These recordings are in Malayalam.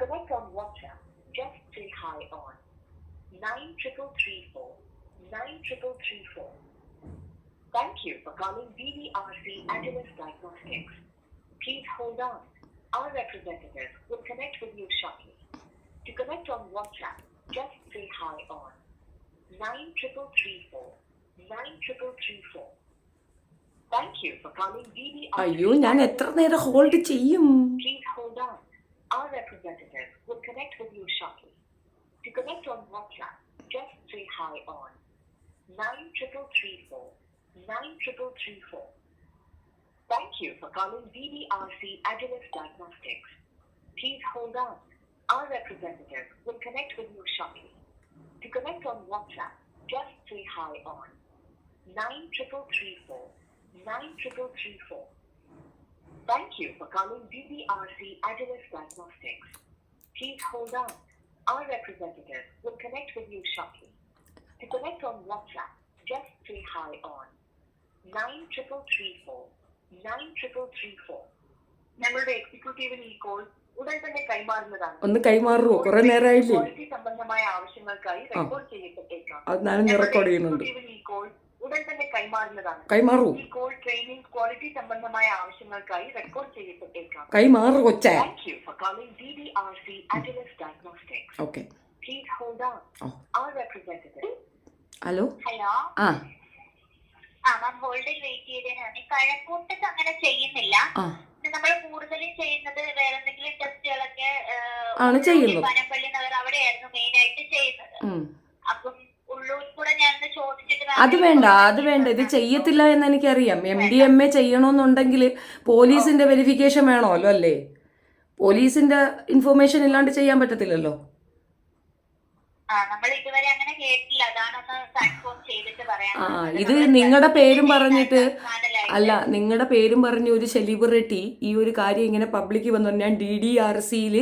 connect on WhatsApp, just say hi on 9334 9334. Thank you for calling BVRC Agilus Diagnostics. Please hold on. Our representative will connect with you shortly. To connect on WhatsApp, just say hi on 9334 9334. Thank you for calling BVRC. അയ്യോ, ഞാൻ എത്ര നേരം ഹോൾഡ് ചെയ്യും? Please hold on. Our representative will connect with you shortly. To connect on WhatsApp, just say hi on 9334 9334. Thank you for calling BVRC Agilus Diagnostics. Please hold on. Our representative will connect with you shortly. To connect on WhatsApp, just say hi on 9334 9334. Thank you for calling BVRC Agilus Diagnostics. Please hold on. Our representative will connect with you shortly. To connect on WhatsApp, just say hi on 9334 9334. ഞങ്ങളുടെ എക്സിക്യൂട്ടീവിന് ഈ കോൾ ഉടൻ തന്നെ കൈമാറുന്നതാണ്. ഒന്ന് കൈമാറുമോ? കുറെ നേരമായില്ലേ? ക്വാളിറ്റി സംബന്ധമായ ആവശ്യങ്ങൾക്കായി റെക്കോർഡ് ചെയ്യപ്പെട്ടേക്കാം. അത് ഞാനും റെക്കോർഡ് ചെയ്യുന്നുണ്ട്. ഈ കോൾ ഉടൻ തന്നെ കൈമാറുന്നതാണ്. കൈമാറൂ. ഈ കോൾ ട്രെയിനിങ് ക്വാളിറ്റി സംബന്ധമായ ആവശ്യങ്ങൾക്കായി റെക്കോർഡ് ചെയ്യപ്പെട്ടേക്കാം. കൈമാറു കൊച്ചേ. Thank you for calling BVRC Agilus Diagnostics. Okay. Please hold on. Our representative. Hello. Hello. ആ മാം ഹോൾഡിൽ വെയിറ്റ് ചെയ്തതിനാണ്. കഴക്കൂട്ടത്ത് അങ്ങനെ ചെയ്യുന്നില്ല. നമ്മൾ കൂടുതലും ചെയ്യുന്നത് വേറെ എന്തെങ്കിലും ടെസ്റ്റുകളൊക്കെ പനപ്പള്ളി നഗർ അവിടെയായിരുന്നു മെയിൻ ആയിട്ട് ചെയ്യുന്നത്. അപ്പം ഉള്ളൂരിൽ കൂടെ ഞാൻ ചോദിച്ചിട്ട് അത് വേണ്ട ഇത് ചെയ്യത്തില്ല എന്ന് എനിക്കറിയാം. MDMA ചെയ്യണമെന്നുണ്ടെങ്കിൽ പോലീസിന്റെ വെരിഫിക്കേഷൻ വേണമല്ലോ അല്ലേ? പോലീസിന്റെ ഇൻഫർമേഷൻ ഇല്ലാണ്ട് ചെയ്യാൻ പറ്റത്തില്ലല്ലോ. നമ്മൾ ഇതുവരെ അങ്ങനെ കേട്ടില്ല. അതാണൊന്ന് കൺഫേം ചെയ്തിട്ട് പറയാം. ഇത് നിങ്ങളുടെ പേരും പറഞ്ഞിട്ട് അല്ല, നിങ്ങളുടെ പേരും പറഞ്ഞ ഒരു സെലിബ്രിറ്റി ഈ ഒരു കാര്യം ഇങ്ങനെ പബ്ലിക്ക് വന്നു ഞാൻ DDRCയിൽ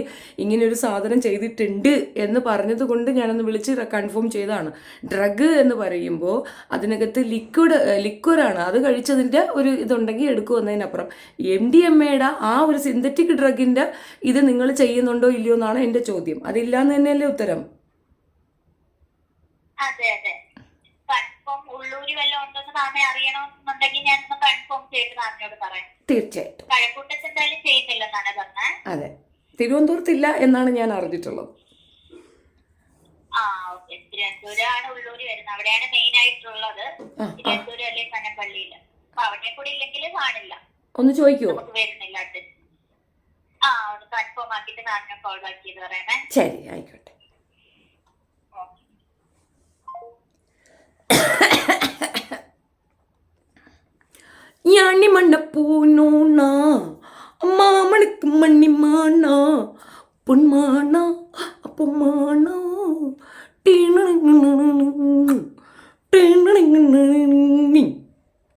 ഇങ്ങനെ ഒരു സാധനം ചെയ്തിട്ടുണ്ട് എന്ന് പറഞ്ഞത് കൊണ്ട് ഞാനൊന്ന് വിളിച്ച് കൺഫേം ചെയ്തതാണ്. ഡ്രഗ് എന്ന് പറയുമ്പോൾ അതിനകത്ത് ലിക്വറാണ്. അത് കഴിച്ചതിൻ്റെ ഒരു ഇതുണ്ടെങ്കിൽ എടുക്കുമെന്നതിനപ്പുറം MDMAയുടെ ആ ഒരു സിന്തറ്റിക് ഡ്രഗിൻ്റെ ഇത് നിങ്ങൾ ചെയ്യുന്നുണ്ടോ ഇല്ലയോ എന്നാണ് എൻ്റെ ചോദ്യം. അതില്ലാന്ന് തന്നെയല്ലേ ഉത്തരം? അതെ അതെ, കൺഫേം ഉള്ളൂര് വല്ലതും ഉണ്ടോന്ന് മാമെ അറിയണമെന്നുണ്ടെങ്കിൽ ഞാനൊന്ന് കൺഫേം ചെയ്ത് മാമിനോട് പറയാം. തീർച്ചയായിട്ടും. കഴക്കൂട്ടത്ത് എന്തായാലും ചെയ്യുന്നില്ലെന്നാണ് പറഞ്ഞത്. അതെ, തിരുവനന്തപുരത്തില്ല എന്നാണ് ഞാൻ അറിഞ്ഞിട്ടുള്ളത്. ഓക്കെ, തിരുവനന്തപുരമാണ് ഉള്ളൂര് വരുന്നത്. അവിടെയാണ് മെയിൻ ആയിട്ടുള്ളത്. തിരുവനന്തപുരം അല്ലെ പനപ്പള്ളിയില്. അപ്പൊ അവിടെ കൂടെ ഇല്ലെങ്കിൽ കാണില്ല. ഒന്ന് ചോദിക്കുവോ? നമുക്ക് വരുന്നില്ല. ഒന്ന് കൺഫേം ആക്കിയിട്ട് മാമിനെ കോൾ ബാക്ക് ചെയ്ത് പറയണേ. ശരി, ആയിക്കോട്ടെ. ஞானி மண்ண பூனோனா மாமனுக்கு மண்ணிமானா பொன்மானா அப்பமானா டீனு